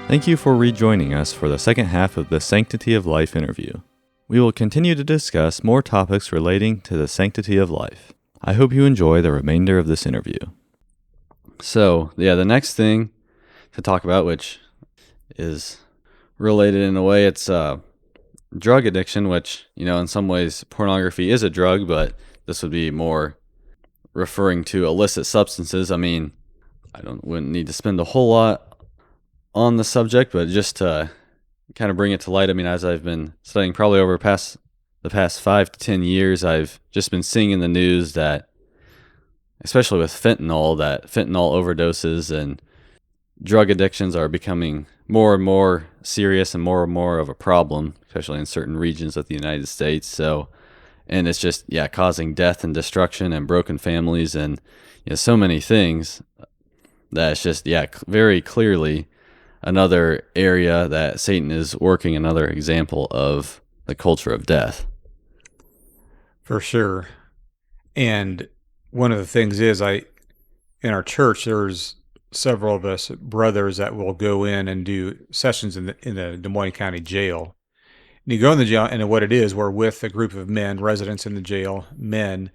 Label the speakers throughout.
Speaker 1: Thank you for rejoining us for the second half of the Sanctity of Life interview. We will continue to discuss more topics relating to the sanctity of life. I hope you enjoy the remainder of this interview. So, the next thing to talk about, which is related in a way, it's drug addiction, which, in some ways pornography is a drug, but this would be more referring to illicit substances. I mean, wouldn't need to spend a whole lot on the subject, but just to kind of bring it to light, I mean, as I've been studying probably over the past 5 to 10 years, I've just been seeing in the news that, especially with fentanyl, that fentanyl overdoses and drug addictions are becoming more and more serious and more of a problem, especially in certain regions of the United States. So, and it's just, causing death and destruction and broken families and, so many things that it's just, very clearly another area that Satan is working, another example of the culture of death.
Speaker 2: For sure. And one of the things is in our church, there's several of us brothers that will go in and do sessions in the Des Moines County Jail. And you go in the jail, and what it is, we're with a group of men, residents in the jail, men,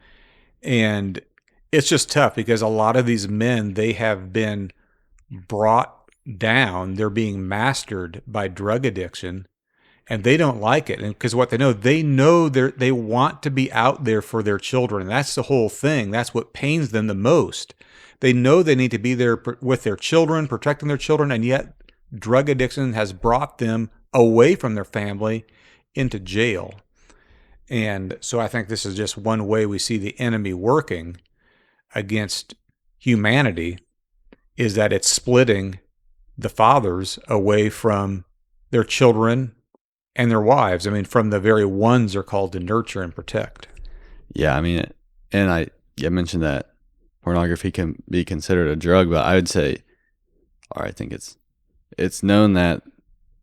Speaker 2: and it's just tough because a lot of these men, they have been brought down. They're being mastered by drug addiction, and they don't like it. And because what they know they want to be out there for their children. And that's the whole thing. That's what pains them the most. They know they need to be there with their children, protecting their children, and yet drug addiction has brought them away from their family into jail. And so I think this is just one way we see the enemy working against humanity, is that it's splitting the fathers away from their children and their wives. I mean, from the very ones they're called to nurture and protect.
Speaker 1: Yeah, I mean, and I mentioned that pornography can be considered a drug, but I would say, or I think it's known that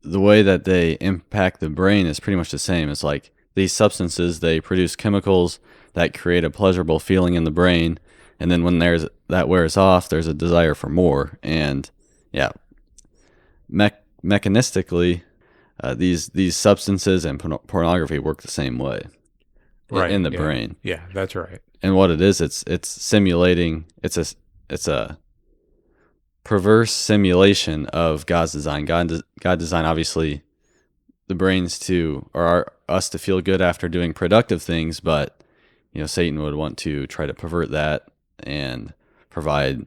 Speaker 1: the way that they impact the brain is pretty much the same. It's like these substances, they produce chemicals that create a pleasurable feeling in the brain, and then when that wears off, there's a desire for more. And mechanistically, these substances and pornography work the same way, right, in the brain.
Speaker 2: Yeah, that's right.
Speaker 1: And what it is, it's simulating. It's a perverse simulation of God's design. God designed, obviously, the brains us to feel good after doing productive things, but Satan would want to try to pervert that and provide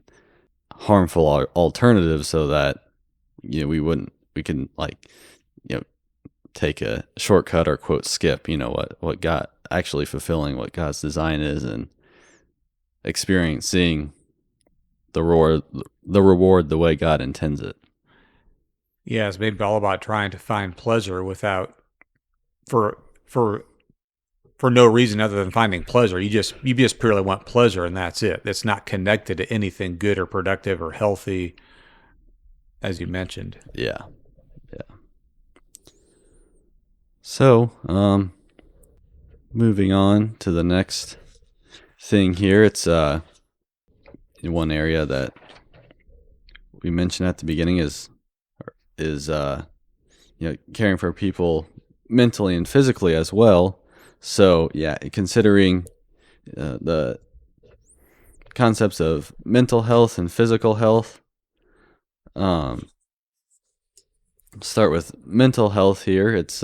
Speaker 1: harmful alternatives so that we can take a shortcut or quote skip what God actually fulfilling what God's design is and experiencing the reward the way God intends it.
Speaker 2: Yeah, it's maybe all about trying to find pleasure without for no reason other than finding pleasure. You just purely want pleasure, and that's it. It's not connected to anything good or productive or healthy, as you mentioned.
Speaker 1: Yeah. So, moving on to the next thing here, it's one area that we mentioned at the beginning is caring for people mentally and physically as well. So, considering the concepts of mental health and physical health. Start with mental health here. It's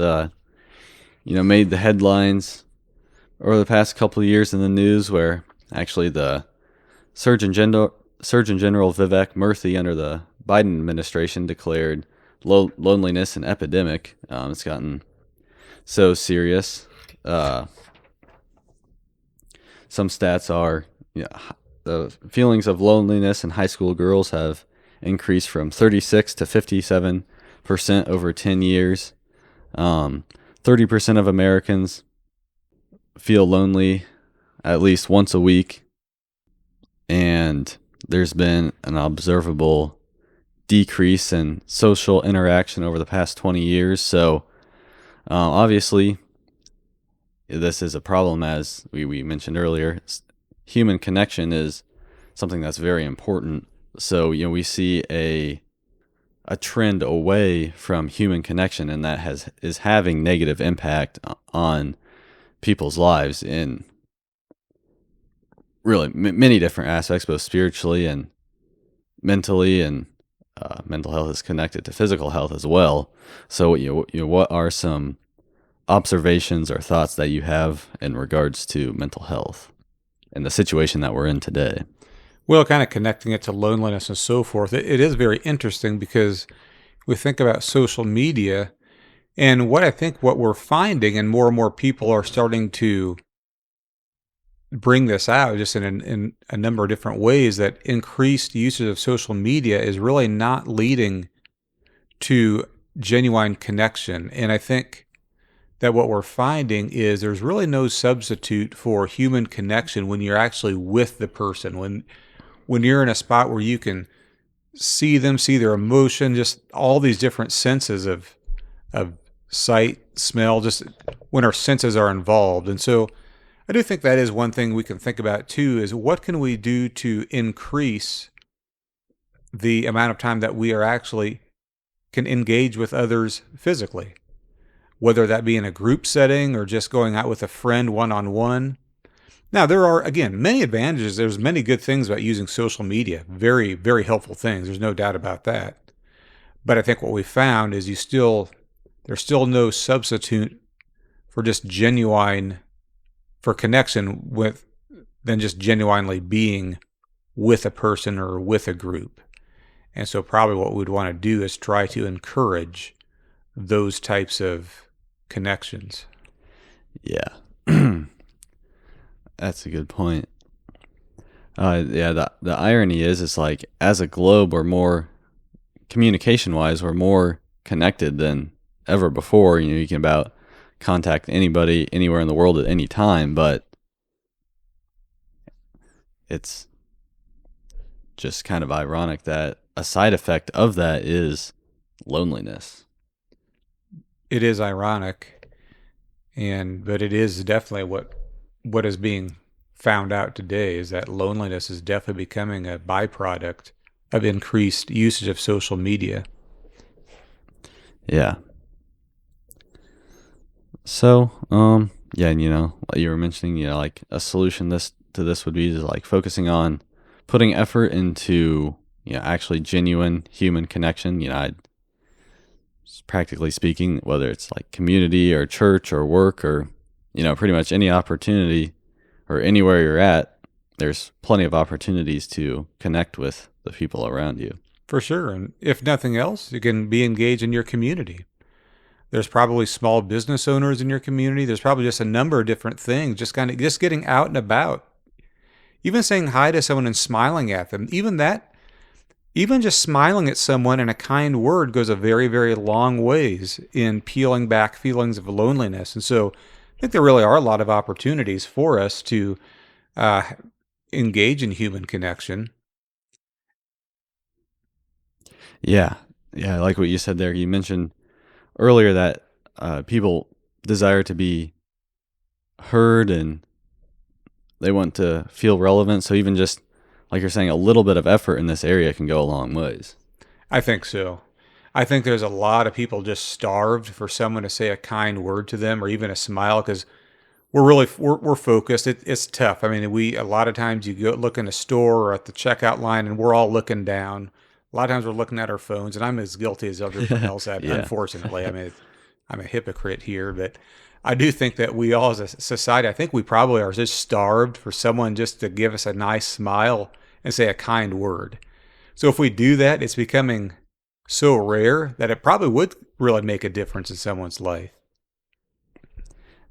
Speaker 1: made the headlines over the past couple of years in the news, where actually the Surgeon General Vivek Murthy under the Biden administration declared loneliness an epidemic. It's gotten so serious. Some stats are the feelings of loneliness in high school girls have increased from 36 to 57% over 10 years. 30% of Americans feel lonely at least once a week, and there's been an observable decrease in social interaction over the past 20 years. So obviously, this is a problem, as we mentioned earlier. Human connection is something that's very important. So we see a a trend away from human connection, and that is having negative impact on people's lives in really many different aspects, both spiritually and mentally, and mental health is connected to physical health as well. So, what are some observations or thoughts that you have in regards to mental health and the situation that we're in today?
Speaker 2: Well, kind of connecting it to loneliness and so forth, it is very interesting because we think about social media, and what we're finding, and more people are starting to bring this out just in a number of different ways, that increased usage of social media is really not leading to genuine connection. And I think that what we're finding is there's really no substitute for human connection when you're actually with the person, when you're in a spot where you can see them, see their emotion, just all these different senses of sight, smell, just when our senses are involved. And so I do think that is one thing we can think about too, is what can we do to increase the amount of time that we are actually can engage with others physically, whether that be in a group setting or just going out with a friend one-on-one. Now, there are, again, many advantages. There's many good things about using social media. Very, very helpful things. There's no doubt about that. But I think what we found is there's still no substitute for just for connection with, than just genuinely being with a person or with a group. And so probably what we'd want to do is try to encourage those types of connections.
Speaker 1: Yeah. That's a good point. The irony is, it's like, as a globe, we're more, communication-wise, we're more connected than ever before. You can about contact anybody anywhere in the world at any time, but it's just kind of ironic that a side effect of that is loneliness.
Speaker 2: It is ironic, but it is definitely what is being found out today, is that loneliness is definitely becoming a byproduct of increased usage of social media.
Speaker 1: Yeah. So, yeah, and like you were mentioning, like a solution to this would be to like focusing on putting effort into, actually genuine human connection. Practically speaking, whether it's like community or church or work or, pretty much any opportunity or anywhere you're at, there's plenty of opportunities to connect with the people around you.
Speaker 2: For sure. And if nothing else, you can be engaged in your community. There's probably small business owners in your community. There's probably just a number of different things, just getting out and about. Even saying hi to someone and smiling at them, even just smiling at someone and a kind word goes a very, very long ways in peeling back feelings of loneliness. And so I think there really are a lot of opportunities for us to engage in human connection.
Speaker 1: Yeah. Yeah. Like what you said there, you mentioned earlier that people desire to be heard and they want to feel relevant. So even just like you're saying, a little bit of effort in this area can go a long ways.
Speaker 2: I think so. I think there's a lot of people just starved for someone to say a kind word to them or even a smile, because we're focused. It's tough. I mean, a lot of times you go look in a store or at the checkout line and we're all looking down. A lot of times we're looking at our phones, and I'm as guilty as everyone else.
Speaker 1: Yeah.
Speaker 2: Unfortunately, I mean, I'm a hypocrite here, but I do think that we all as a society, I think we probably are just starved for someone just to give us a nice smile and say a kind word. So if we do that, it's becoming so rare that it probably would really make a difference in someone's life.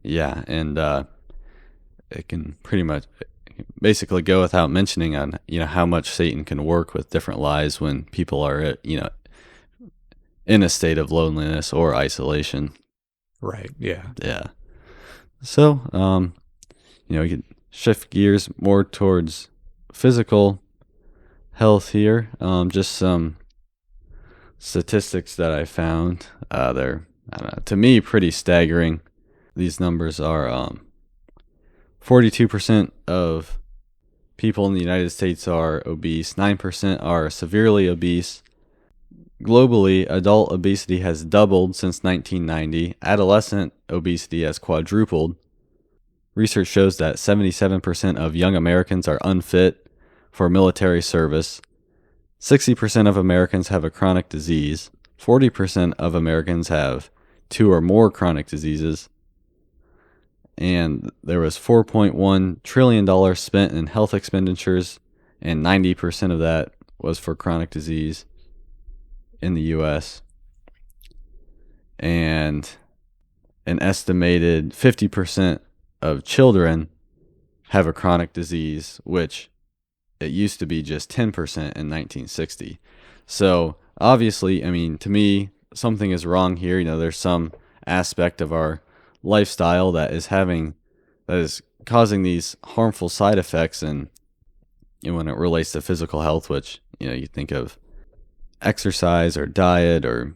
Speaker 1: Yeah. And it can pretty much basically go without mentioning on, how much Satan can work with different lies when people are, in a state of loneliness or isolation.
Speaker 2: Right. Yeah.
Speaker 1: Yeah. So, we can shift gears more towards physical health here. Just some statistics that I found. They're, I don't know, to me, pretty staggering. These numbers are 42% of people in the United States are obese, 9% are severely obese. Globally, adult obesity has doubled since 1990. Adolescent obesity has quadrupled. Research shows that 77% of young Americans are unfit for military service. 60% of Americans have a chronic disease. 40% of Americans have 2 or more chronic diseases. And there was $4.1 trillion spent in health expenditures, and 90% of that was for chronic disease in the U.S. And an estimated 50% of children have a chronic disease, which it used to be just 10% in 1960. So obviously, I mean, to me, something is wrong here. There's some aspect of our lifestyle that is causing these harmful side effects, and when it relates to physical health, which you think of exercise or diet or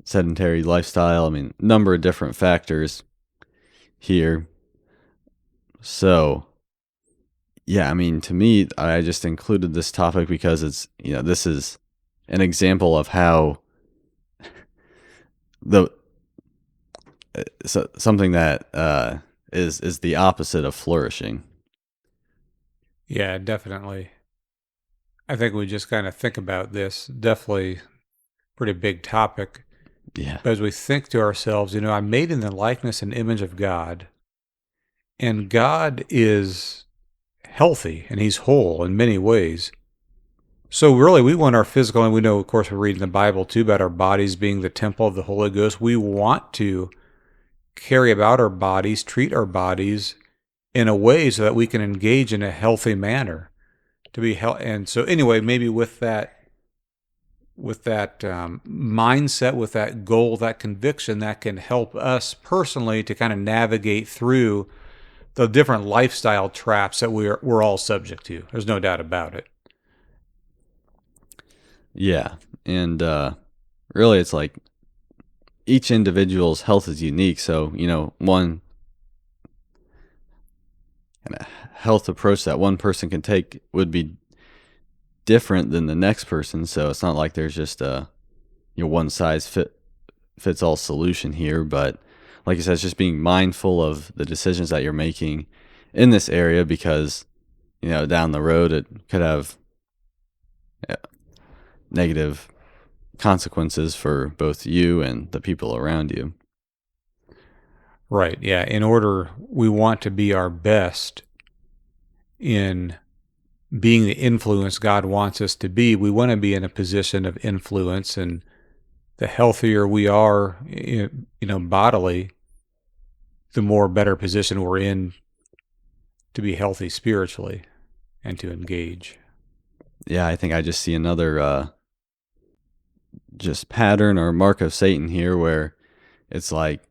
Speaker 1: sedentary lifestyle. I mean, number of different factors here. So yeah, I mean, to me, I just included this topic because it's this is an example of how the something that is the opposite of flourishing.
Speaker 2: Yeah, definitely. I think we just kind of think about this. Definitely pretty big topic.
Speaker 1: Yeah.
Speaker 2: But as we think to ourselves, I'm made in the likeness and image of God, and God is healthy and he's whole in many ways. So really, we want our physical, and we know, of course, we're reading the Bible too about our bodies being the temple of the Holy Ghost. We want to carry about our bodies, treat our bodies in a way so that we can engage in a healthy manner to be and so anyway, maybe with that mindset, with that goal, that conviction, that can help us personally to kind of navigate through the different lifestyle traps that we're all subject to. There's no doubt about it.
Speaker 1: Yeah. And really, it's like each individual's health is unique. So, one kind of health approach that one person can take would be different than the next person. So it's not like there's just a one size fits all solution here. But like I said, it's just being mindful of the decisions that you're making in this area, because down the road it could have negative consequences for both you and the people around you.
Speaker 2: Right. Yeah. We want to be our best in being the influence God wants us to be. We want to be in a position of influence, and the healthier we are, bodily, the more better position we're in to be healthy spiritually and to engage.
Speaker 1: Yeah, I think I just see another just pattern or mark of Satan here, where it's like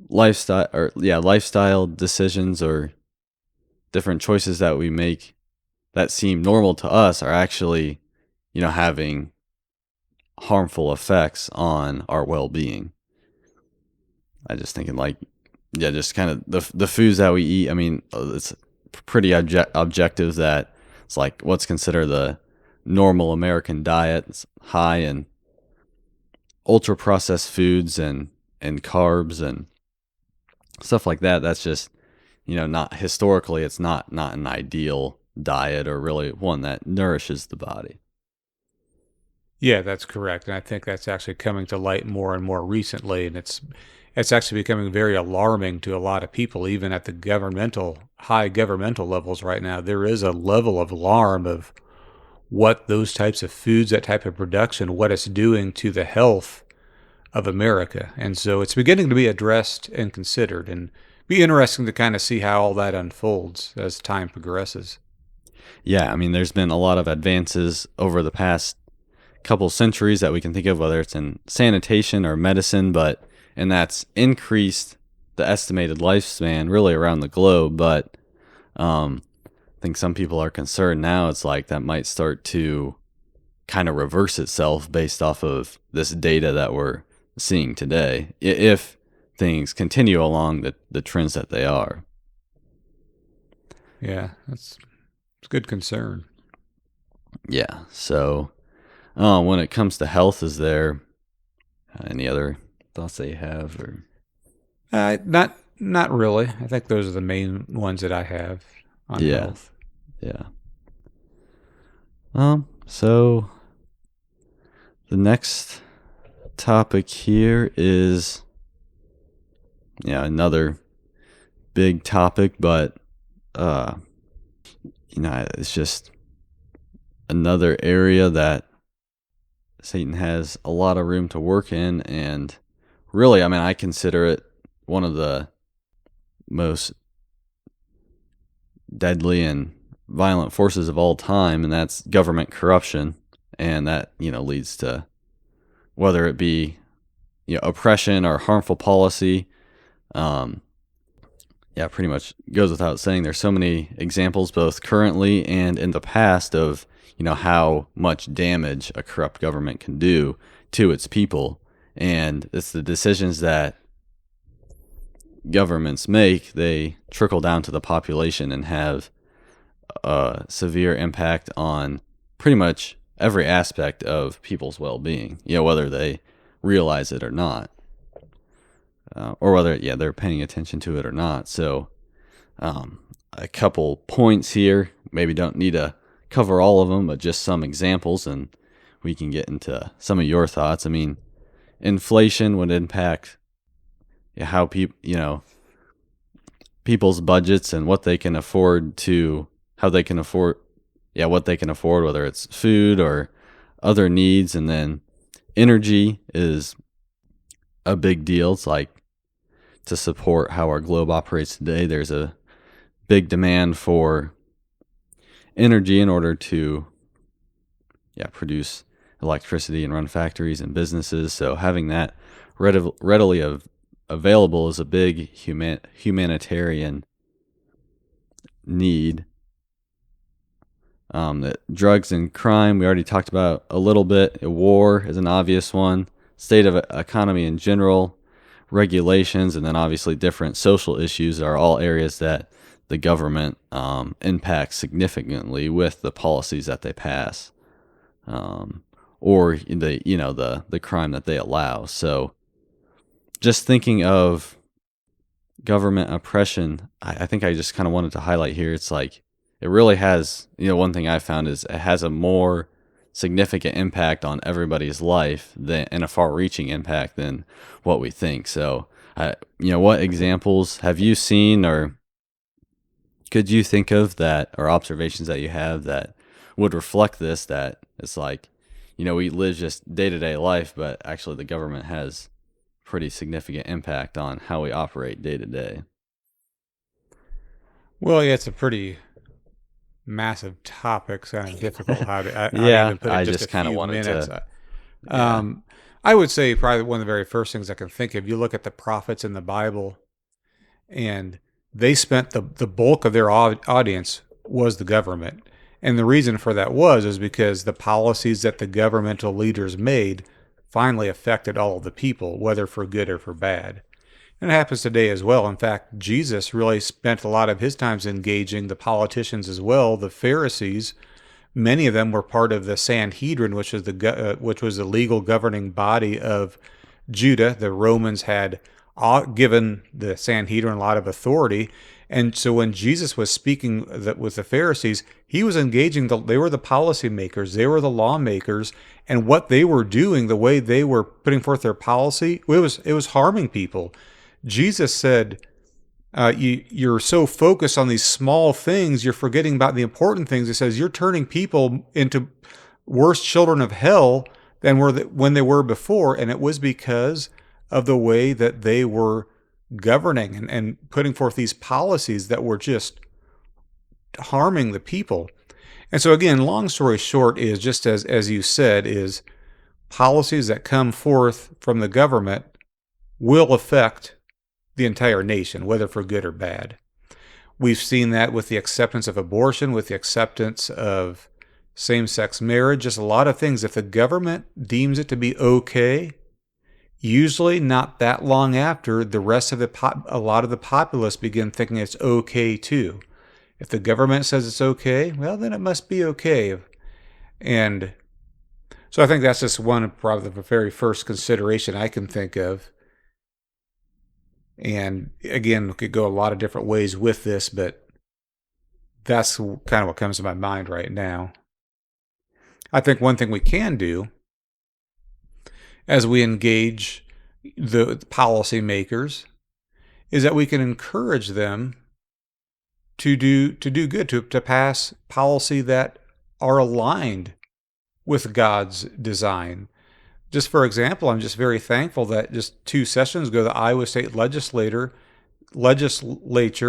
Speaker 1: lifestyle decisions or different choices that we make that seem normal to us are actually, having harmful effects on our well-being. I just thinking just kind of the foods that we eat. I mean, it's pretty objective that it's like what's considered the normal American diet. It's high in ultra processed foods and carbs and stuff like that. That's just not historically. It's not an ideal diet, or really one that nourishes the body.
Speaker 2: Yeah, that's correct. And I think that's actually coming to light more and more recently. And it's actually becoming very alarming to a lot of people, even at the high governmental levels right now. There is a level of alarm of what those types of foods, that type of production, what it's doing to the health of America. And so it's beginning to be addressed and considered, and be interesting to kind of see how all that unfolds as time progresses.
Speaker 1: Yeah, I mean, there's been a lot of advances over the past couple centuries that we can think of, whether it's in sanitation or medicine, and that's increased the estimated lifespan really around the globe. But I think some people are concerned now. It's like that might start to kind of reverse itself based off of this data that we're seeing today, if things continue along the trends that they are.
Speaker 2: Yeah, it's good concern.
Speaker 1: Yeah. So When it comes to health, is there any other thoughts that you have? Or
Speaker 2: Not really. I think those are the main ones that I have on
Speaker 1: yeah,
Speaker 2: health.
Speaker 1: yeah. So the next topic here is another big topic, but it's just another area that Satan has a lot of room to work in, and really, I mean, I consider it one of the most deadly and violent forces of all time, and that's government corruption. And that, leads to whether it be, oppression or harmful policy. Um, Pretty much goes without saying. There's so many examples, both currently and in the past, of, how much damage a corrupt government can do to its people. And it's the decisions that governments make, they trickle down to the population and have a severe impact on pretty much every aspect of people's well-being, whether they realize it or not, or whether they're paying attention to it or not. So a couple points here, maybe don't need to cover all of them, but just some examples, and we can get into some of your thoughts. I mean, inflation would impact how people's budgets and what they can afford to, how they can afford, what they can afford, whether it's food or other needs. And then energy is a big deal. It's like, to support how our globe operates today, there's a big demand for energy in order to produce electricity and run factories and businesses. So having that readily available is a big humanitarian need. That drugs and crime, we already talked about a little bit. War is an obvious one. State of economy in general, regulations, and then obviously different social issues are all areas that the government impacts significantly with the policies that they pass, or the crime that they allow. So just thinking of government oppression, I think I just kind of wanted to highlight here, it's like, it really has, one thing I found is it has a more significant impact on everybody's life and a far-reaching impact than what we think. So, what examples have you seen, or could you think of that, or observations that you have that would reflect this, that it's like, we live just day-to-day life, but actually the government has pretty significant impact on how we operate day-to-day?
Speaker 2: Well, yeah, it's a pretty massive topic, so kind of difficult how to
Speaker 1: Yeah,
Speaker 2: even put it
Speaker 1: I
Speaker 2: just a
Speaker 1: just kind of
Speaker 2: few
Speaker 1: wanted
Speaker 2: minutes.
Speaker 1: to, yeah.
Speaker 2: Um, I would say probably one of the very first things I can think of, you look at the prophets in the Bible, and they spent the bulk of their audience was the government. And the reason for that is because the policies that the governmental leaders made finally affected all of the people, whether for good or for bad. And it happens today as well. In fact, Jesus really spent a lot of his times engaging the politicians as well, the Pharisees. Many of them were part of the Sanhedrin, which was the legal governing body of Judah. The Romans had given the Sanhedrin a lot of authority, and so when Jesus was speaking with the Pharisees, he was engaging they were the policymakers, they were the lawmakers, and what they were doing, the way they were putting forth their policy, it was harming people. Jesus said, you're so focused on these small things, you're forgetting about the important things. He says, you're turning people into worse children of hell than when they were before. And it was because of the way that they were governing and putting forth these policies that were just harming the people. And so again, long story short is, just as you said, is policies that come forth from the government will affect the entire nation, whether for good or bad. We've seen that with the acceptance of abortion, with the acceptance of same-sex marriage, just a lot of things. If the government deems it to be okay, usually not that long after, the rest of a lot of the populace begin thinking it's okay too. If the government says it's okay, well, then it must be okay. And So I think that's just one of probably the very first consideration I can think of. And again, we could go a lot of different ways with this, but that's kind of what comes to my mind right now. I think one thing we can do as we engage the policymakers is that we can encourage them to do good, to pass policy that are aligned with God's design. Just for example, I'm just very thankful that just 2 sessions ago, the Iowa State Legislature,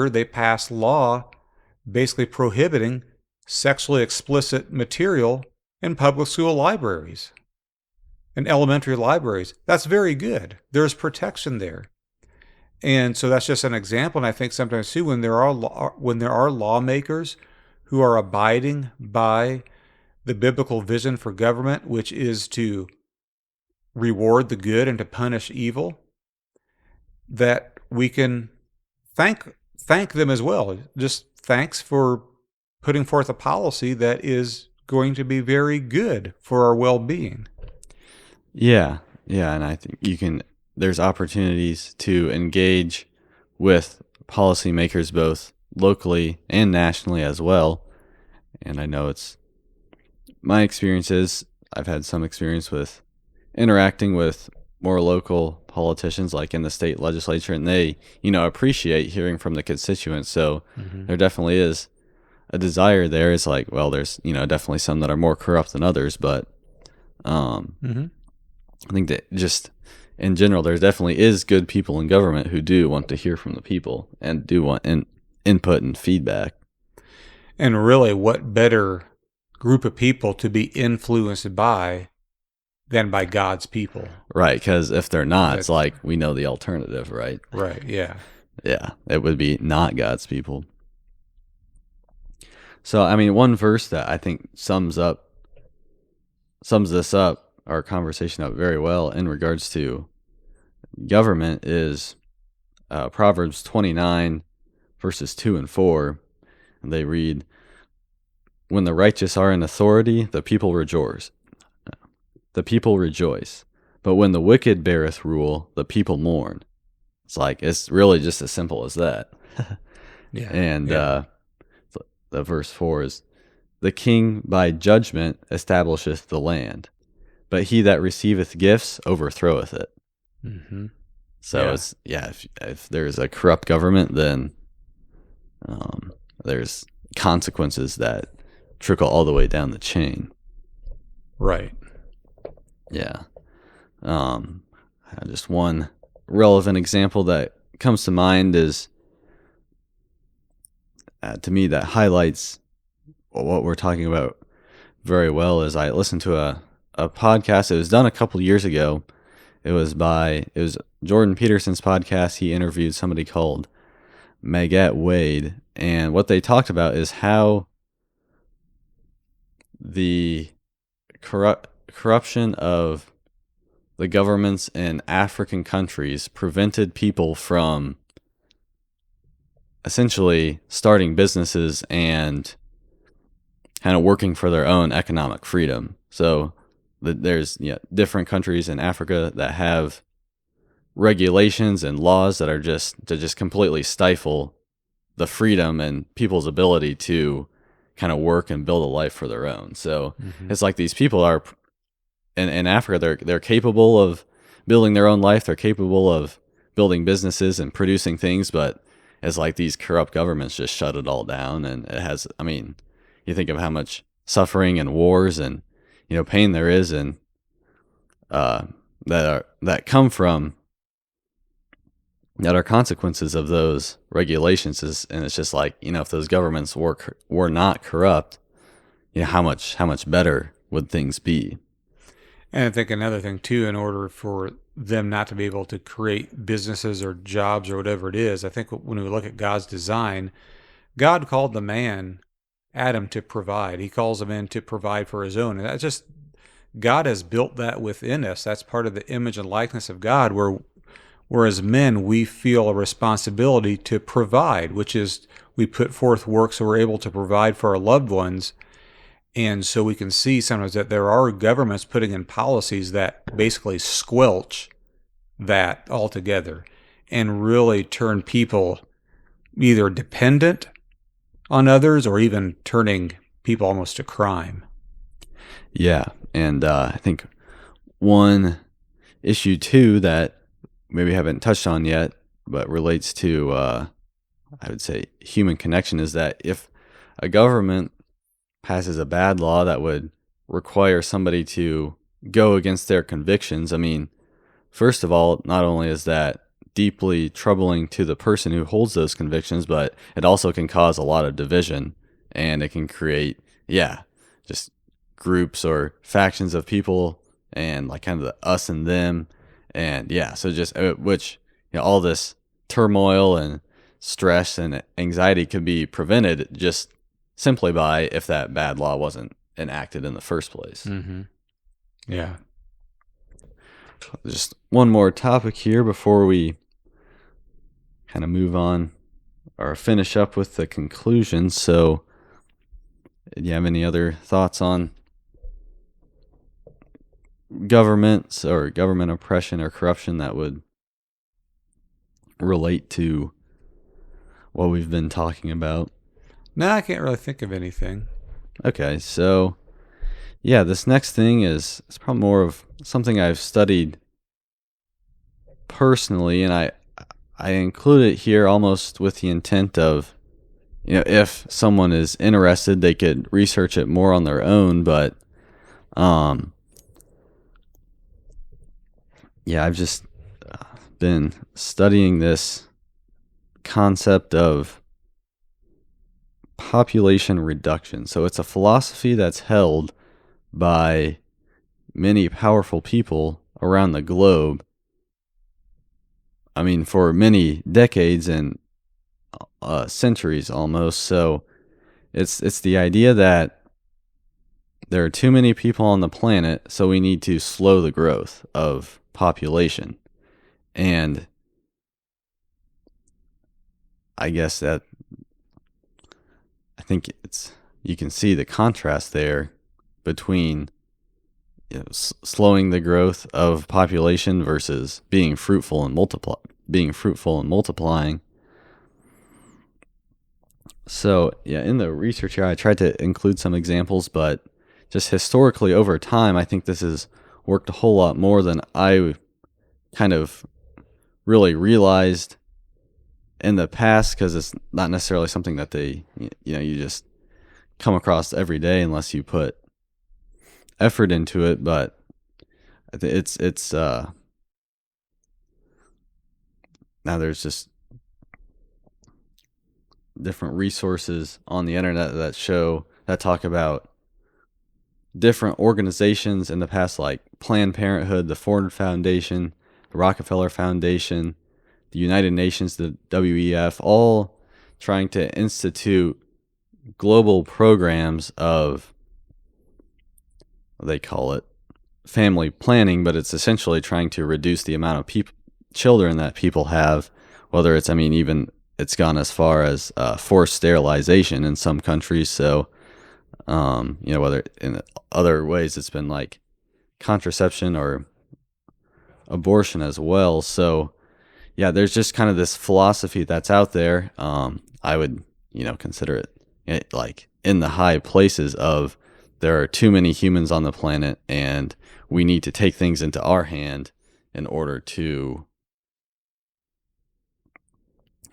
Speaker 2: they passed law basically prohibiting sexually explicit material in public school libraries and elementary libraries. That's very good. There's protection there. And so that's just an example. And I think sometimes too, when there are lawmakers who are abiding by the biblical vision for government, which is to reward the good and to punish evil, that we can thank them as well. Just thanks for putting forth a policy that is going to be very good for our well-being.
Speaker 1: Yeah, and I think there's opportunities to engage with policymakers both locally and nationally as well. And I know my experience is I've had some experience with interacting with more local politicians like in the state legislature, and they, appreciate hearing from the constituents. So there definitely is a desire there. It's like, well, there's, definitely some that are more corrupt than others, but I think that just in general, there definitely is good people in government who do want to hear from the people and do want input and feedback.
Speaker 2: And really, what better group of people to be influenced by than by God's people?
Speaker 1: Right, because if they're not, it's like we know the alternative, right?
Speaker 2: Right, yeah.
Speaker 1: Yeah, it would be not God's people. So, I mean, one verse that I think sums this up, our conversation up very well in regards to government is Proverbs 29, verses 2 and 4. And they read, "When the righteous are in authority, the people rejoice. But when the wicked beareth rule, the people mourn." It's really just as simple as that.
Speaker 2: Yeah.
Speaker 1: And the verse 4 is, "The king by judgment establisheth the land, but he that receiveth gifts overthroweth it."
Speaker 2: Mm-hmm.
Speaker 1: So if there's a corrupt government, then there's consequences that trickle all the way down the chain.
Speaker 2: Right.
Speaker 1: Yeah. Just one relevant example that comes to mind is, to me, that highlights what we're talking about very well, is I listened to a podcast. It was done a couple years ago. It was Jordan Peterson's podcast. He interviewed somebody called Magat Wade, and what they talked about is how the corruption of the governments in African countries prevented people from essentially starting businesses and kind of working for their own economic freedom. So there's different countries in Africa that have regulations and laws that are just completely stifle the freedom and people's ability to kind of work and build a life for their own. So it's like these people are in Africa, they're capable of building their own life, they're capable of building businesses and producing things, but it's like these corrupt governments just shut it all down. And it has, I mean, you think of how much suffering and wars and pain there is, and that come from, that are consequences of those regulations. And it's just like, if those governments were not corrupt, how much better would things be?
Speaker 2: And I think another thing too, in order for them not to be able to create businesses or jobs or whatever it is, I think when we look at God's design, God called the man, Adam, to provide. He calls him in to provide for his own. And that's just, God has built that within us. That's part of the image and likeness of God, where as men, we feel a responsibility to provide, which is we put forth work so we're able to provide for our loved ones. And so we can see sometimes that there are governments putting in policies that basically squelch that altogether and really turn people either dependent on others or even turning people almost to crime.
Speaker 1: Yeah, and I think one issue too that maybe haven't touched on yet, but relates to I would say human connection, is that if a government passes a bad law that would require somebody to go against their convictions, I mean, first of all, not only is that deeply troubling to the person who holds those convictions, but it also can cause a lot of division, and it can create, yeah, just groups or factions of people, and like kind of the us and them. And yeah, so just which, all this turmoil and stress and anxiety could be prevented just simply by if that bad law wasn't enacted in the first place.
Speaker 2: Mm-hmm. Yeah.
Speaker 1: Just one more topic here before we kind of move on or finish up with the conclusion. So, do you have any other thoughts on governments or government oppression or corruption that would relate to what we've been talking about?
Speaker 2: No, I can't really think of anything.
Speaker 1: Okay, so yeah, this next thing is it's probably more of something I've studied personally, and I include it here almost with the intent of, if someone is interested, they could research it more on their own. But yeah, I've just been studying this concept of population reduction. So it's a philosophy that's held by many powerful people around the globe. I mean, for many decades and centuries almost. So it's the idea that there are too many people on the planet, so we need to slow the growth of population. And I guess that I think you can see the contrast there between slowing the growth of population versus being fruitful and multiplying. So, yeah, in the research here, I tried to include some examples, but just historically over time, I think this has worked a whole lot more than I kind of really realized in the past, because it's not necessarily something that you just come across every day unless you put effort into it. But it's now there's just different resources on the internet that talk about different organizations in the past, like Planned Parenthood, the Ford Foundation, the Rockefeller Foundation, the United Nations, the WEF, all trying to institute global programs of, they call it family planning, but it's essentially trying to reduce the amount of children that people have, whether it's, even it's gone as far as forced sterilization in some countries. So, whether in other ways it's been like contraception or abortion as well. So, yeah, there's just kind of this philosophy that's out there. I would, consider it like in the high places of there are too many humans on the planet and we need to take things into our hand in order to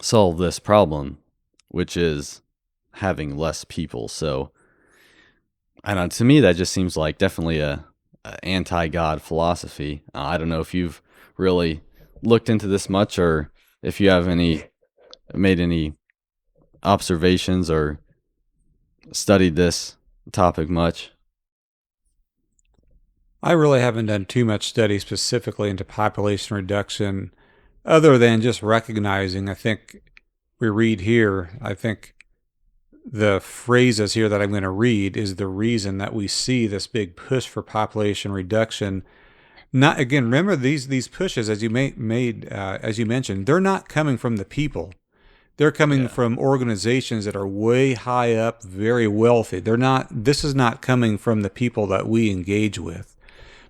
Speaker 1: solve this problem, which is having less people. So, I don't know, to me, that just seems like definitely a anti-God philosophy. I don't know if you've really looked into this much, or if you have made any observations or studied this topic much.
Speaker 2: I really haven't done too much study specifically into population reduction, other than just recognizing, I think we read here, I think the phrases here that I'm going to read is the reason that we see this big push for population reduction. Not, again, remember these pushes, as you mentioned, they're not coming from the people. They're coming
Speaker 1: Yeah.
Speaker 2: from organizations that are way high up, very wealthy. This is not coming from the people that we engage with.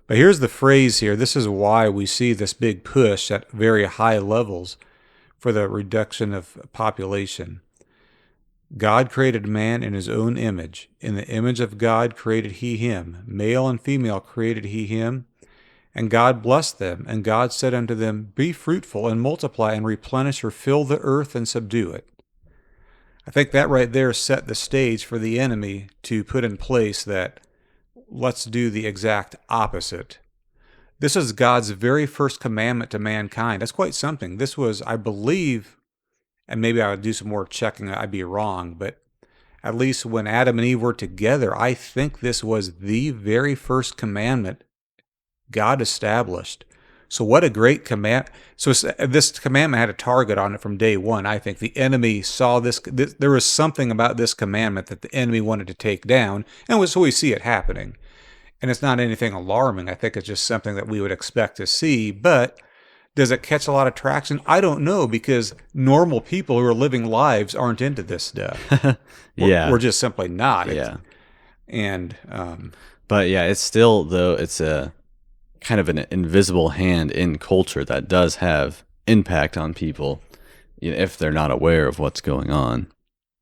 Speaker 2: But here's the phrase here. This is why we see this big push at very high levels for the reduction of population. God created man in his own image. In the image of God created he him. Male and female created he him. And God blessed them. And God said unto them, Be fruitful and multiply and replenish or fill the earth and subdue it. I think that right there set the stage for the enemy to put in place that let's do the exact opposite. This is God's very first commandment to mankind. That's quite something. This was, I believe, and maybe I would do some more checking, I'd be wrong, but at least when Adam and Eve were together, I think this was the very first commandment God established. So what a great command. So this commandment had a target on it from day one. I think the enemy saw this. There was something about this commandment that the enemy wanted to take down, and so we see it happening. And it's not anything alarming. I think it's just something that we would expect to see. But does it catch a lot of traction? I don't know, because normal people who are living lives aren't into this stuff.
Speaker 1: Yeah.
Speaker 2: We're just simply not.
Speaker 1: Yeah.
Speaker 2: But
Speaker 1: yeah, it's still, though, it's a kind of an invisible hand in culture that does have impact on people, if they're not aware of what's going on.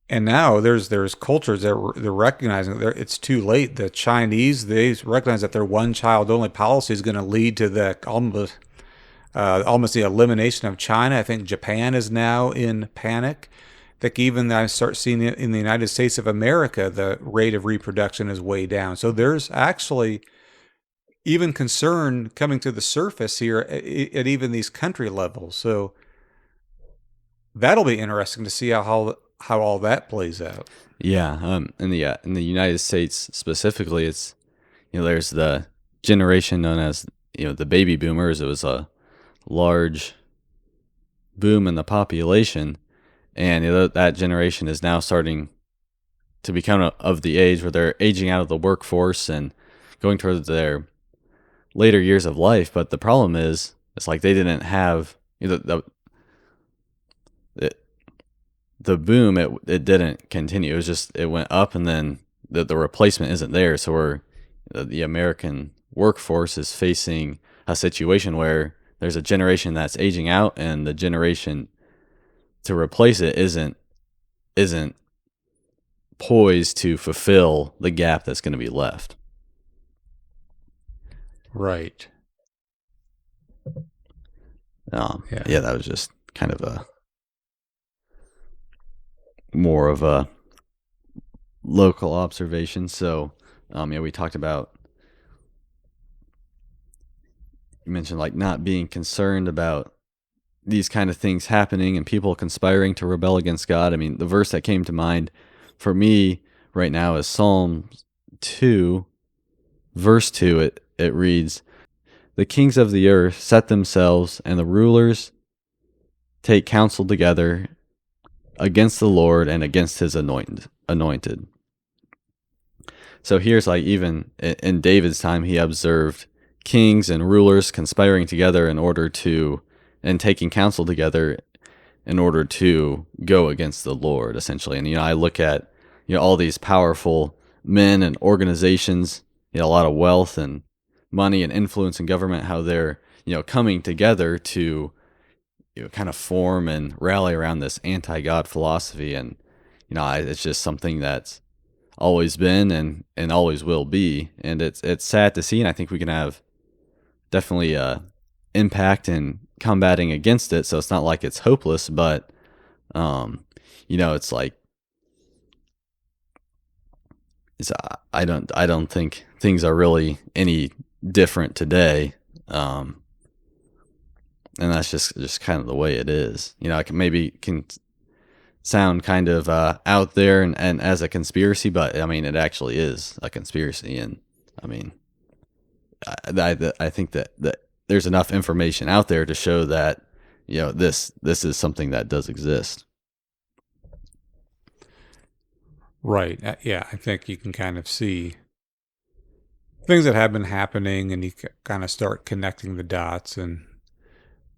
Speaker 2: And now there's cultures that they're recognizing that it's too late. The Chinese, they recognize that their one child only policy is going to lead to the almost the elimination of China. I think Japan is now in panic. I think even I start seeing it in the United States of America, the rate of reproduction is way down. So there's actually even concern coming to the surface here at even these country levels. So that'll be interesting to see how all that plays out.
Speaker 1: Yeah, in the United States specifically, it's there's the generation known as the baby boomers. It was a large boom in the population, and that generation is now starting to become of the age where they're aging out of the workforce and going towards their later years of life. But the problem is, it's like they didn't have the boom. It didn't continue. It was just, it went up, and then the replacement isn't there. So the American workforce is facing a situation where there's a generation that's aging out, and the generation to replace it isn't poised to fulfill the gap that's going to be left.
Speaker 2: Right.
Speaker 1: Yeah, that was just kind of more of a local observation. So, we talked about, you mentioned like not being concerned about these kind of things happening and people conspiring to rebel against God. I mean, the verse that came to mind for me right now is Psalm 2, verse 2. It reads, "The kings of the earth set themselves, and the rulers take counsel together against the Lord and against his anointed." So here's like, even in David's time, he observed kings and rulers conspiring together and taking counsel together in order to go against the Lord, essentially. And I look at all these powerful men and organizations, a lot of wealth and money and influence in government, how they're coming together to kind of form and rally around this anti-God philosophy. And it's just something that's always been and always will be, and it's sad to see. And I think we can have definitely impact in combating against it. So it's not like it's hopeless, but it's like, I don't think things are really any different today. And that's just kind of the way it is. I can sound kind of out there and as a conspiracy, but I mean, it actually is a conspiracy. And I mean, I think that there's enough information out there to show that this is something that does exist.
Speaker 2: Right. Yeah, I think you can kind of see things that have been happening, and you kind of start connecting the dots. And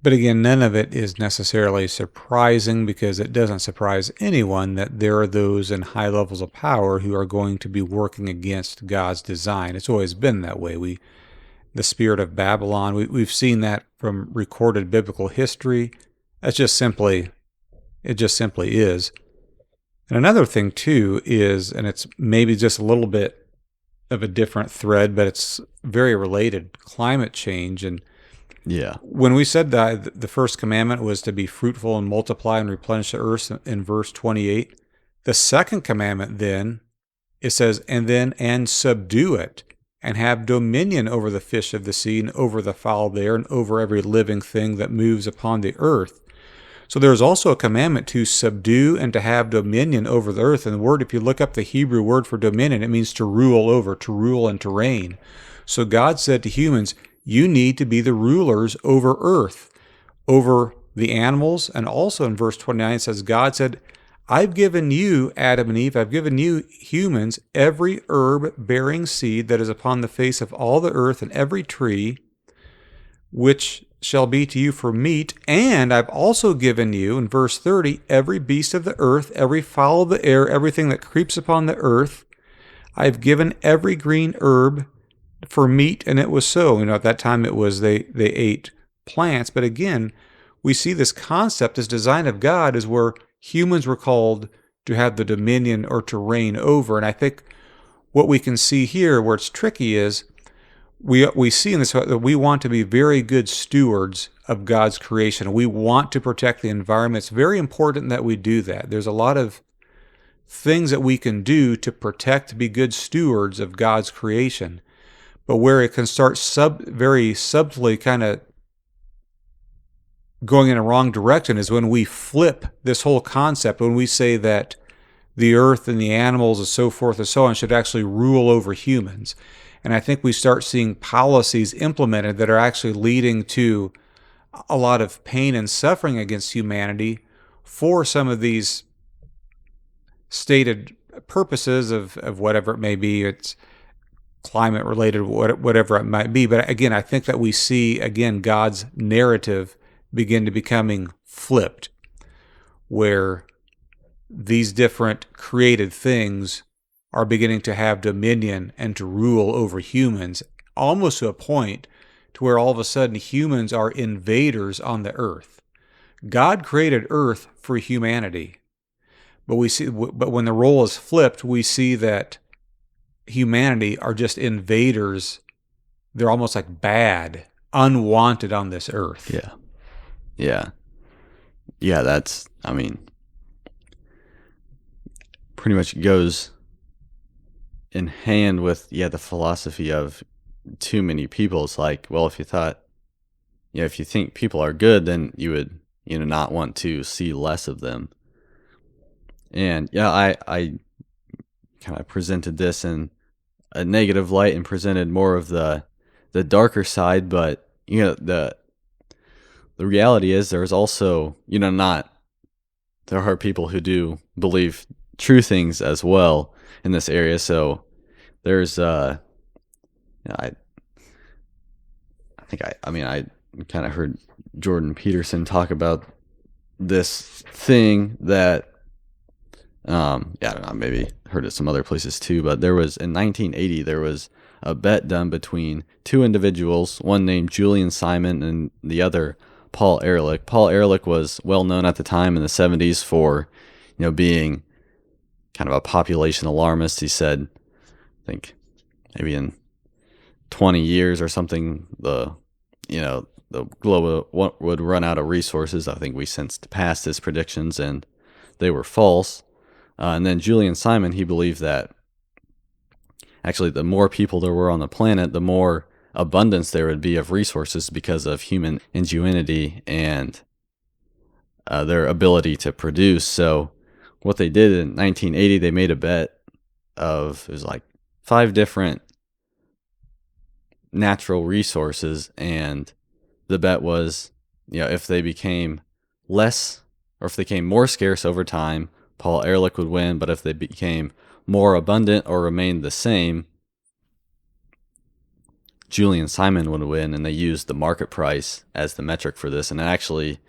Speaker 2: But again, none of it is necessarily surprising, because it doesn't surprise anyone that there are those in high levels of power who are going to be working against God's design. It's always been that way. The spirit of Babylon, we've seen that from recorded biblical history. It just simply is. And another thing too is, and it's maybe just a little bit of a different thread, but it's very related, climate change. And
Speaker 1: Yeah.
Speaker 2: when we said that the first commandment was to be fruitful and multiply and replenish the earth in verse 28, the second commandment then, it says, and subdue it, and have dominion over the fish of the sea, and over the fowl there, and over every living thing that moves upon the earth. So there is also a commandment to subdue and to have dominion over the earth. And the word, if you look up the Hebrew word for dominion, it means to rule over, to rule and to reign. So God said to humans, you need to be the rulers over earth, over the animals. And also in verse 29, it says, God said, I've given you, Adam and Eve, I've given you humans, every herb bearing seed that is upon the face of all the earth, and every tree which shall be to you for meat. And I've also given you, in verse 30, every beast of the earth, every fowl of the air, everything that creeps upon the earth. I've given every green herb for meat, and it was so. At that time it was they ate plants. But again, we see this concept, this design of God, is where humans were called to have the dominion or to reign over. And I think what we can see here, where it's tricky, is we see in this that we want to be very good stewards of God's creation. We want to protect the environment. It's very important that we do that. There's a lot of things that we can do to protect, be good stewards of God's creation. But where it can start very subtly kind of going in a wrong direction is when we flip this whole concept, when we say that the earth and the animals and so forth and so on should actually rule over humans. And I think we start seeing policies implemented that are actually leading to a lot of pain and suffering against humanity for some of these stated purposes of whatever it may be. It's climate related, whatever it might be. But again, I think that we see, again, God's narrative begin to becoming flipped, where these different created things are beginning to have dominion and to rule over humans, almost to a point to where all of a sudden humans are invaders on the earth. God created earth for humanity, but when the role is flipped, we see that humanity are just invaders. They're almost like bad, unwanted on this earth.
Speaker 1: Yeah, that's, pretty much goes in hand with, the philosophy of too many people. It's like, well, if you think people are good, then you would, not want to see less of them. And I kind of presented this in a negative light and presented more of the darker side, but the reality is there's also there are people who do believe true things as well in this area. So there's I kind of heard Jordan Peterson talk about this thing that I don't know, maybe heard it some other places too, but there was in 1980 there was a bet done between two individuals, one named Julian Simon and the other Paul Ehrlich. Paul Ehrlich was well known at the time in the 70s for being kind of a population alarmist. He said, I think maybe in 20 years or something, the globe would run out of resources. I think we since passed his predictions and they were false. And then Julian Simon, he believed that actually the more people there were on the planet, the more abundance there would be of resources because of human ingenuity and their ability to produce. So what they did in 1980, they made a bet of, it was like 5 different natural resources, and the bet was, if they became less or if they became more scarce over time, Paul Ehrlich would win, but if they became more abundant or remained the same, Julian Simon would win, and they used the market price as the metric for this, and it actually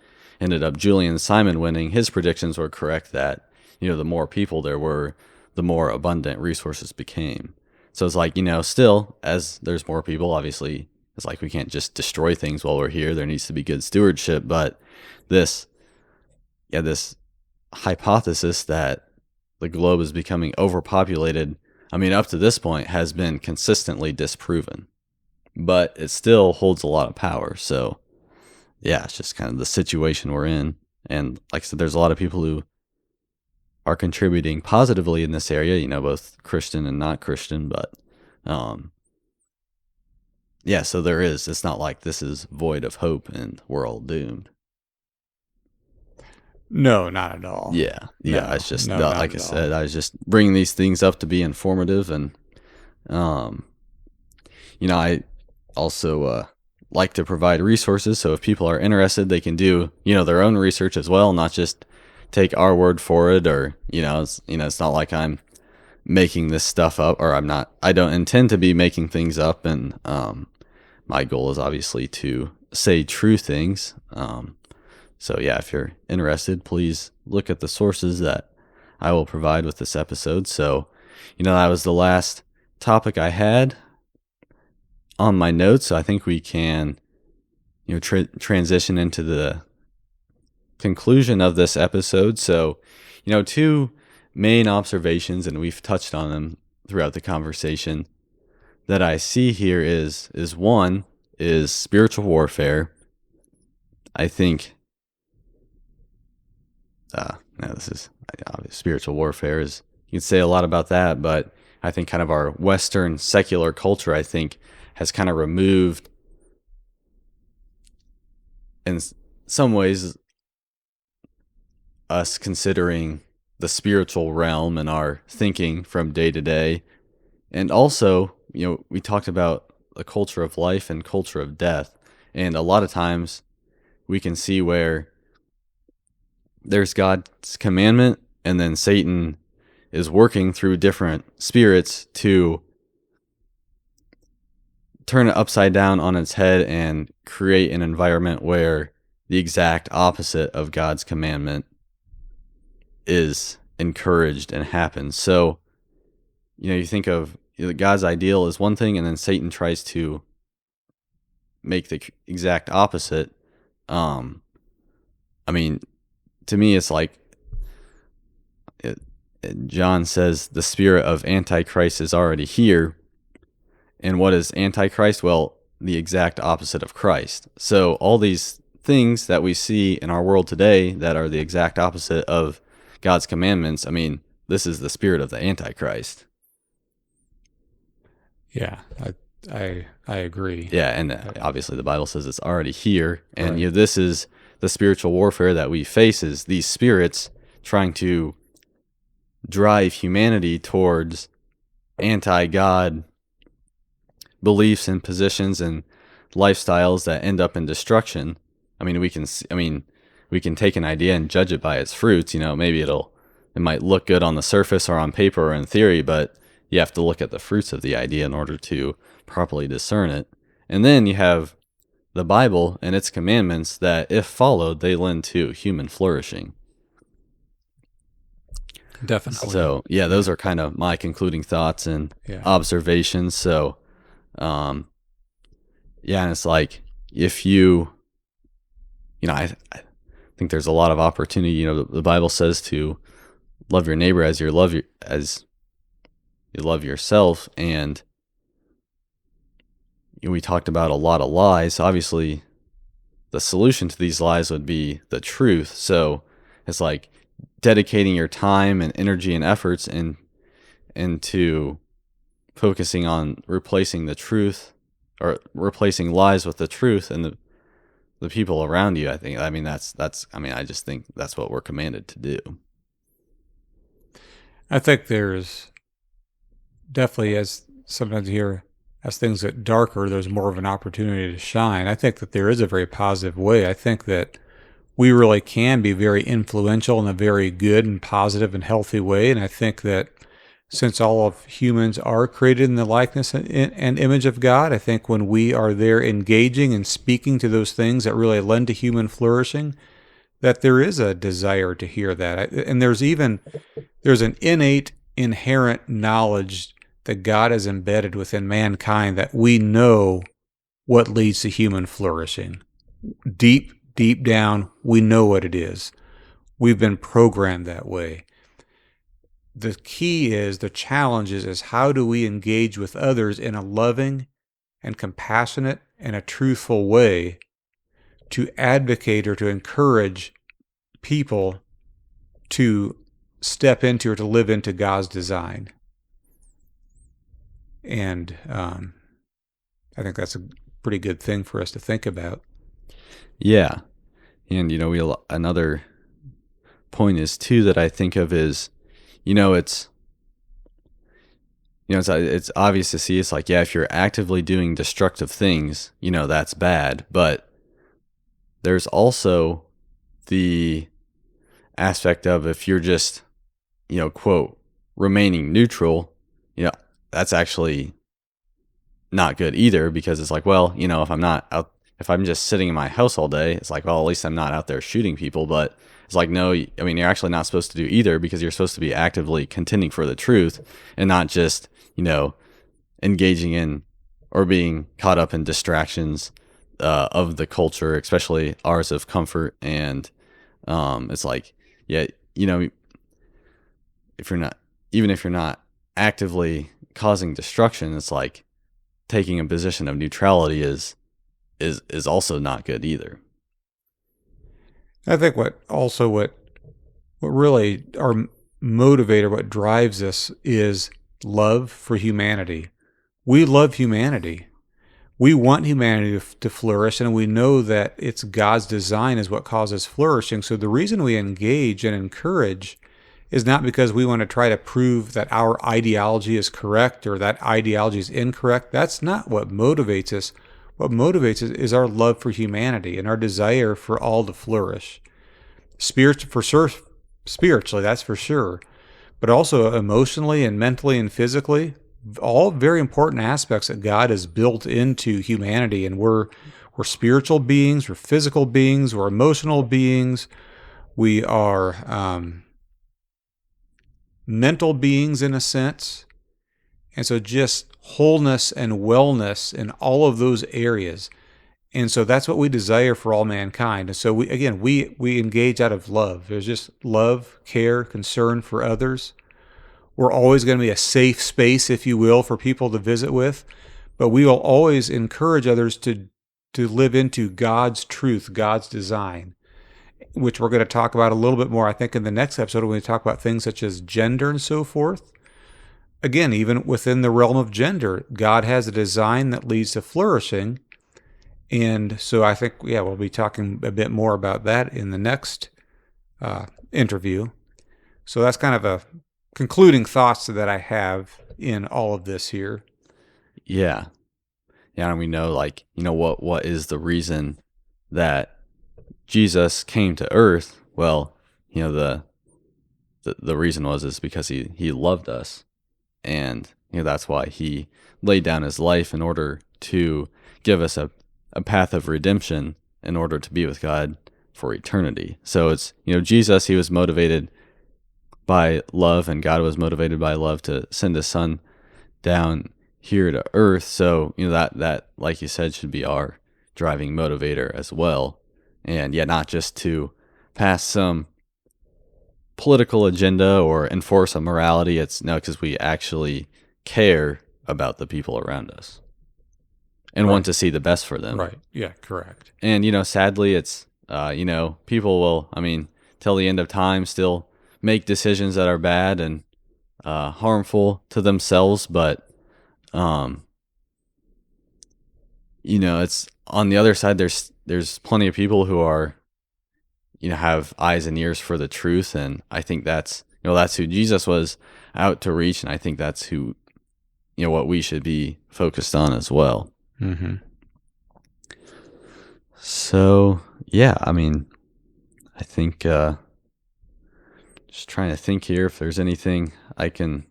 Speaker 1: ended up Julian Simon winning. His predictions were correct that, the more people there were, the more abundant resources became. So it's like, still, as there's more people, obviously, it's like we can't just destroy things while we're here. There needs to be good stewardship, but this hypothesis that the globe is becoming overpopulated, up to this point, has been consistently disproven. But it still holds a lot of power. So, yeah, it's just kind of the situation we're in. And like I said, there's a lot of people who are contributing positively in this area, both Christian and not Christian. But, yeah, so there is. It's not like this is void of hope and we're all doomed.
Speaker 2: No, not at all.
Speaker 1: Yeah.
Speaker 2: No,
Speaker 1: It's just,
Speaker 2: no,
Speaker 1: like I said, I was just bringing these things up to be informative. And, I also like to provide resources. So if people are interested, they can do, their own research as well, not just take our word for it. Or, it's not like I'm making this stuff up, or I don't intend to be making things up. And my goal is obviously to say true things. So yeah, if you're interested, please look at the sources that I will provide with this episode. So, that was the last topic I had on my notes. So I think we can, transition into the conclusion of this episode. So, two main observations, and we've touched on them throughout the conversation, that I see here is one is spiritual warfare. I think this is spiritual warfare is, you can say a lot about that, but I think kind of our Western secular culture, I think, has kind of removed, in some ways, us considering the spiritual realm in our thinking from day to day. And also, we talked about the culture of life and culture of death. And a lot of times we can see where there's God's commandment, and then Satan is working through different spirits to turn it upside down on its head and create an environment where the exact opposite of God's commandment is encouraged and happens. So, you think of God's ideal is one thing, and then Satan tries to make the exact opposite. To me, it's like John says the spirit of Antichrist is already here. And what is Antichrist? Well, the exact opposite of Christ. So all these things that we see in our world today that are the exact opposite of God's commandments, this is the spirit of the Antichrist.
Speaker 2: Yeah, I agree.
Speaker 1: Yeah, and obviously the Bible says it's already here. And right. This is the spiritual warfare that we face, is these spirits trying to drive humanity towards anti-God beliefs and positions and lifestyles that end up in destruction. We can take an idea and judge it by its fruits. Maybe it might look good on the surface or on paper or in theory, but you have to look at the fruits of the idea in order to properly discern it. And then you have the Bible and its commandments that, if followed, they lend to human flourishing.
Speaker 2: Definitely.
Speaker 1: So, those are kind of my concluding thoughts and observations. So, and it's like, if I think there's a lot of opportunity. The Bible says to love your neighbor as you love yourself, and we talked about a lot of lies. Obviously, the solution to these lies would be the truth. So it's like dedicating your time and energy and efforts into focusing on replacing the truth, or replacing lies with the truth and the people around you. I just think that's what we're commanded to do.
Speaker 2: I think there's definitely, as sometimes you hear, as things get darker, there's more of an opportunity to shine. I think that there is a very positive way. I think that we really can be very influential in a very good and positive and healthy way. And I think that since all of humans are created in the likeness and image of God, I think when we are there engaging and speaking to those things that really lend to human flourishing, that there is a desire to hear that. And there's an innate, inherent knowledge that God has embedded within mankind that we know what leads to human flourishing. Deep, deep down, we know what it is. We've been programmed that way. The key is, the challenge is how do we engage with others in a loving and compassionate and a truthful way to advocate or to encourage people to step into or to live into God's design. And I think that's a pretty good thing for us to think about.
Speaker 1: Yeah. And, another point is too that I think of is, it's obvious to see. It's like, yeah, if you're actively doing destructive things, that's bad. But there's also the aspect of, if you're just, quote, remaining neutral, that's actually not good either, because it's like, well, if I'm just sitting in my house all day, it's like, well, at least I'm not out there shooting people. But it's like, no, you're actually not supposed to do either, because you're supposed to be actively contending for the truth and not just, engaging in or being caught up in distractions of the culture, especially ours of comfort. And it's like, yeah, if you're not actively causing destruction, it's like taking a position of neutrality is also not good either.
Speaker 2: I think what really our motivator, what drives us, is love for humanity. We love humanity. We want humanity to flourish, and we know that it's God's design is what causes flourishing. So the reason we engage and encourage is not because we want to try to prove that our ideology is correct or that ideology is incorrect. That's not what motivates us. What motivates us is our love for humanity and our desire for all to flourish. Spiritually, that's for sure, but also emotionally and mentally and physically, all very important aspects that God has built into humanity. And we're spiritual beings, we're physical beings, we're emotional beings, we are mental beings in a sense. And so just wholeness and wellness in all of those areas. And so that's what we desire for all mankind. And so we engage out of love. There's just love, care, concern for others. We're always going to be a safe space, if you will, for people to visit with. But we will always encourage others to live into God's truth, God's design, which we're going to talk about a little bit more, I think, in the next episode when we talk about things such as gender and so forth. Again, even within the realm of gender, God has a design that leads to flourishing. And so I think, we'll be talking a bit more about that in the next interview. So that's kind of a concluding thoughts that I have in all of this here.
Speaker 1: Yeah. Yeah, and we know, what is the reason that Jesus came to earth? Well, the reason is because he loved us. And, that's why he laid down his life in order to give us a path of redemption in order to be with God for eternity. So it's, Jesus, he was motivated by love, and God was motivated by love to send his son down here to earth. So, that, like you said, should be our driving motivator as well. And not just to pass some political agenda or enforce a morality. It's because we actually care about the people around us and want to see the best for them.
Speaker 2: Right. Yeah, correct.
Speaker 1: And, sadly, it's, people will, till the end of time, still make decisions that are bad and harmful to themselves. But, it's on the other side, there's plenty of people who are, have eyes and ears for the truth. And I think that's who Jesus was out to reach. And I think that's who, what we should be focused on as well.
Speaker 2: Mm-hmm.
Speaker 1: So, I think, just trying to think here if there's anything I can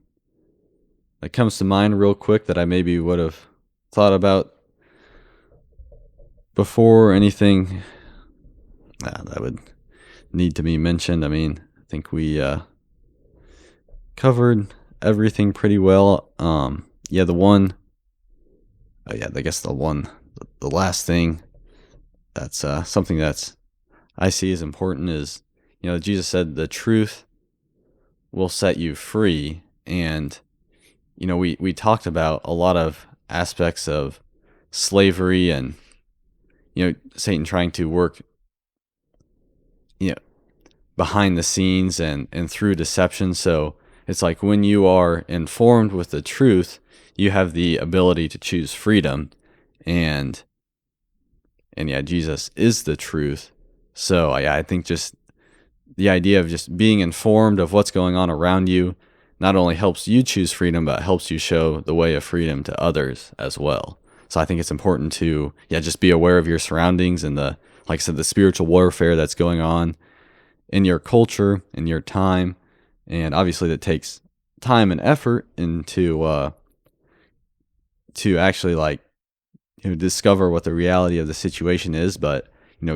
Speaker 1: that comes to mind real quick that I maybe would have thought about before anything that would need to be mentioned? I mean, I think we covered everything pretty well. Yeah, the one, I guess the last thing that's something that's I see as important is, Jesus said the truth will set you free. And, we talked about a lot of aspects of slavery and, Satan trying to work, you know, behind the scenes and through deception. So it's like when you are informed with the truth, you have the ability to choose freedom. And yeah, Jesus is the truth. So I think just the idea of just being informed of what's going on around you not only helps you choose freedom, but helps you show the way of freedom to others as well. So I think it's important to, just be aware of your surroundings and like I said, the spiritual warfare that's going on in your culture, in your time. And obviously that takes time and effort into, to actually discover what the reality of the situation is. But,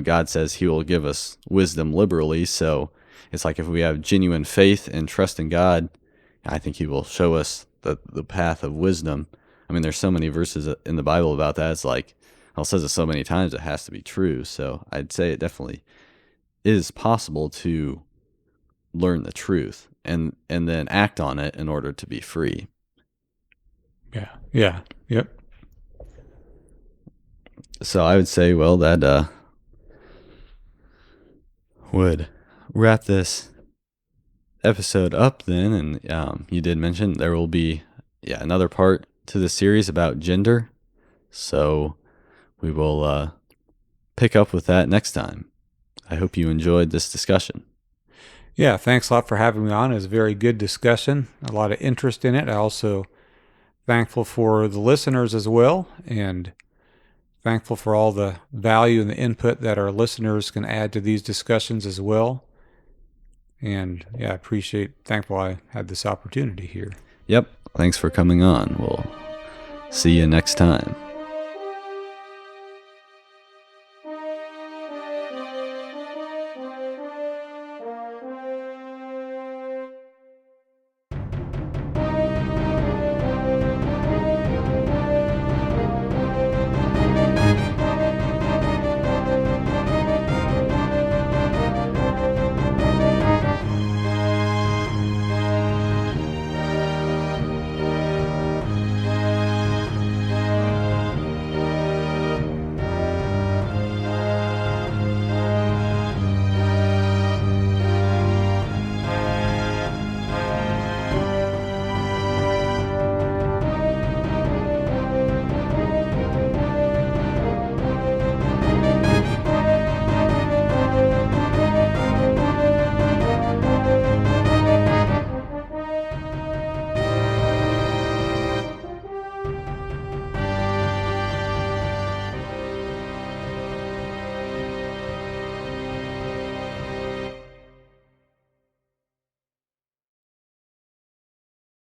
Speaker 1: God says he will give us wisdom liberally. So it's like if we have genuine faith and trust in God, I think he will show us the path of wisdom. I mean, there's so many verses in the Bible about that. It's like, it says it so many times, it has to be true. So I'd say it definitely is possible to learn the truth and then act on it in order to be free.
Speaker 2: Yeah. Yep.
Speaker 1: So I would say, well, that would wrap this episode up then. And you did mention there will be another part to the series about gender. So we will pick up with that next time. I hope you enjoyed this discussion.
Speaker 2: Yeah, thanks a lot for having me on. It was a very good discussion, a lot of interest in it. I also thankful for the listeners as well, and thankful for all the value and the input that our listeners can add to these discussions as well. And thankful I had this opportunity here.
Speaker 1: Yep. Thanks for coming on. We'll see you next time.